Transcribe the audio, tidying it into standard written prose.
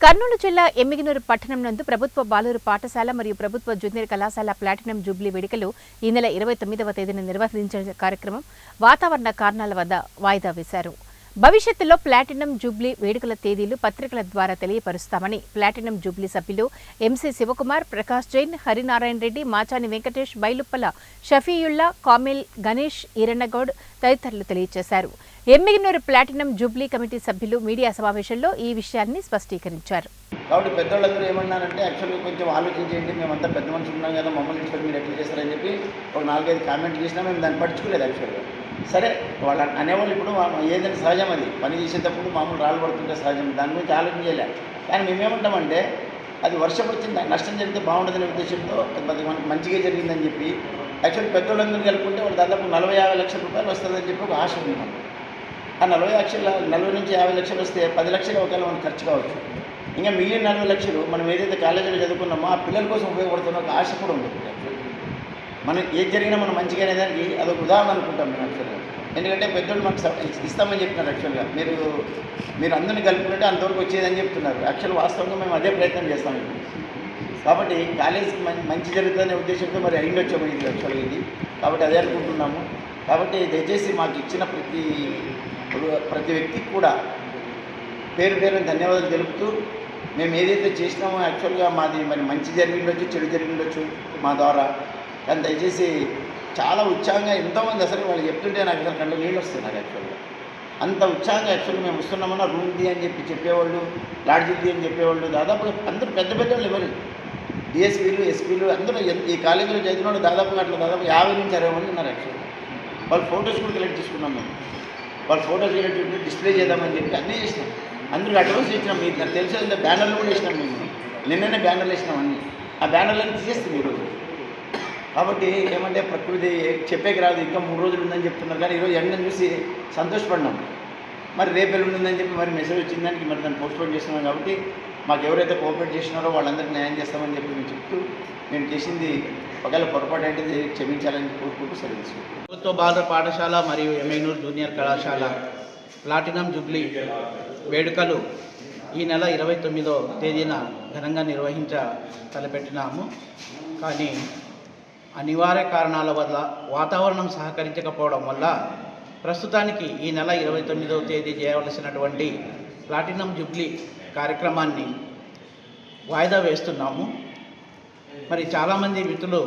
కర్నూలు జిల్లా ఎమ్మిగనూరు పట్టణం నందు ప్రభుత్వ బాలురు పాఠశాల మరియు ప్రభుత్వ జూనియర్ కళాశాల ప్లాటినం జూబ్లీ వేడుకలు ఈ నెల 29వ తేదీన నిర్వహించిన కార్యక్రమం వాతావరణ కారణాల వద్ద వాయిదా వేశారు. భవిష్యత్తులో ప్లాటినం జూబ్లీ వేడుకల తేదీలు పత్రికల ద్వారా తెలియపరుస్తామని ప్లాటినం జూబ్లీ సభ్యులు ఎంసీ శివకుమార్, ప్రకాష్ జైన్, హరినారాయణ రెడ్డి, మాచాని వెంకటేష్, బైలుప్పల షఫీయుల్లా, కామిల్, గణేష్, ఈరన్నగౌడ్ తదితరులు తెలియజేశారు. ఎమ్మిగనూరు ప్లాటినం జూబ్లీ కమిటీ సభ్యులు మీడియా సమావేశంలో ఈ విషయాన్ని స్పష్టీకరించారు. కాబట్టి పెద్దవాళ్ళందరూ ఏమన్నారంటే యాక్చువల్గా కొంచెం ఆలోచించండి, మేమంతా పెద్ద మనుషులు ఉన్నాం కదా, మమ్మల్ని ఇచ్చి మీరు ఎట్లా చేస్తారని చెప్పి ఒక 4-5 కామెంట్లు చేసినా మేము దాన్ని పట్టించుకోలేదు. యాక్చువల్గా సరే వాళ్ళు అనేవాళ్ళు ఇప్పుడు ఏదైనా సహజం, అది పని చేసేటప్పుడు మామూలు రాళ్ళు పడుతుంటే సహజం, దాని గురించి ఆలోచన చేయలేదు. కానీ మేమేమంటామంటే అది వర్షం వచ్చింది నష్టం జరిగితే బాగుంటుందనే ఉద్దేశంతో మనకి మంచిగా జరిగిందని చెప్పి యాక్చువల్లీ పెద్దవాళ్ళందరూ కలుపుకుంటే వాళ్ళు దాదాపు 40-50 లక్షల రూపాయలు వస్తుందని చెప్పి ఒక ఆశ ఉంది మాకు. ఆ 40 నుంచి 50 లక్షలు వస్తే 10 లక్షలు ఒకవేళ మనకు ఖర్చు కావచ్చు. ఇంకా మిగిలిన 40 లక్షలు మనం ఏదైతే కాలేజీలో చదువుకున్నామో ఆ పిల్లల కోసం ఉపయోగపడుతున్న ఒక ఆశ కూడా ఉంది. మనం ఏది జరిగినా మనం మంచిగా అనేదానికి అదొక ఉదాహరణ అనుకుంటాం మేము యాక్చువల్గా. ఎందుకంటే పెద్దోళ్ళు మనకు ఇస్తామని చెప్తున్నారు. యాక్చువల్గా మీరు అందరినీ కలుపుకుంటే అంతవరకు వచ్చేదని చెప్తున్నారు. యాక్చువల్ వాస్తవంగా మేము అదే ప్రయత్నం చేస్తాం ఇప్పుడు. కాబట్టి కాలేజీకి మంచి జరుగుతుందనే ఉద్దేశంతో మరి అయిండొచ్చాము ఇది యాక్చువల్గా ఇది. కాబట్టి అదే అనుకుంటున్నాము. కాబట్టి దయచేసి మాకు ఇచ్చిన ప్రతి వ్యక్తికి కూడా పేరు పేరుని ధన్యవాదాలు తెలుపుతూ మేము ఏదైతే చేసినామో యాక్చువల్గా మాది మరి మంచి జరిగిండొచ్చు, చెడు జరిగిండొచ్చు మా ద్వారా. కానీ దయచేసి చాలా ఉత్సాహంగా ఎంతోమంది అసలు వాళ్ళు చెప్తుంటే నాకు అసలు కళ్ళు నీళ్ళు వస్తాయి నాకు యాక్చువల్గా. అంత ఉత్సాహంగా యాక్చువల్గా మేము వస్తున్నామన్నా రూమ్ది అని చెప్పేవాళ్ళు, లాడ్జిది అని చెప్పేవాళ్ళు, దాదాపుగా అందరూ పెద్ద వాళ్ళు ఎవరు డిఎస్పీలు, ఎస్పీలు అందరూ ఈ కాలేజీలో చదివిన వాళ్ళు దాదాపు 50 నుంచి 60 మంది ఉన్నారు. యాక్చువల్గా వాళ్ళ ఫొటోస్ కూడా కలెక్ట్ చేసుకున్నాం మేము. వాళ్ళ ఫొటోస్ కలెక్ట్ డిస్ప్లే చేద్దామని చెప్పి అన్నీ చేసినాం. అందరూ అడ్వాన్స్ ఇచ్చినాం. మీకు నాకు తెలిసిన బ్యానర్లు కూడా వేసినాం మేము. నిన్ననే బ్యానర్లు వేసినాం అన్నీ. ఆ బ్యానర్లను తీసేస్తుంది ఈరోజు. కాబట్టి ఏమంటే ప్రకృతి చెప్పేకి రాదు, ఇంకా 3 రోజులు ఉందని చెప్తున్నారు. కానీ ఈరోజు ఎండను చూసి సంతోషపడినాం. మరి రేపు ఎల్లుండి ఉందని చెప్పి మరి మెసేజ్ వచ్చిందానికి మరి దాన్ని పోస్ట్పోన్ చేస్తున్నాం. కాబట్టి మాకు ఎవరైతే కోఆపరేట్ చేసినారో వాళ్ళందరికీ న్యాయం చేస్తామని చెప్పి మేము చెప్తూ మేము చేసింది ఒకవేళ పొరపాటు అంటే క్షమించాలని కోరుకుంటూ సర్వీస్. ప్రభుత్వ బాలుర పాఠశాల మరియు ఎమ్మిగనూరు జూనియర్ కళాశాల ప్లాటినం జూబ్లీ వేడుకలు ఈ నెల 29వ తేదీన ఘనంగా తలపెట్టినాము. కానీ అనివార్య కారణాల వల్ల వాతావరణం సహకరించకపోవడం వల్ల ప్రస్తుతానికి ఈ నెల 29వ తేదీ చేయవలసినటువంటి ప్లాటినం జూబ్లీ కార్యక్రమాన్ని వాయిదా వేస్తున్నాము. మరి చాలామంది మిత్రులు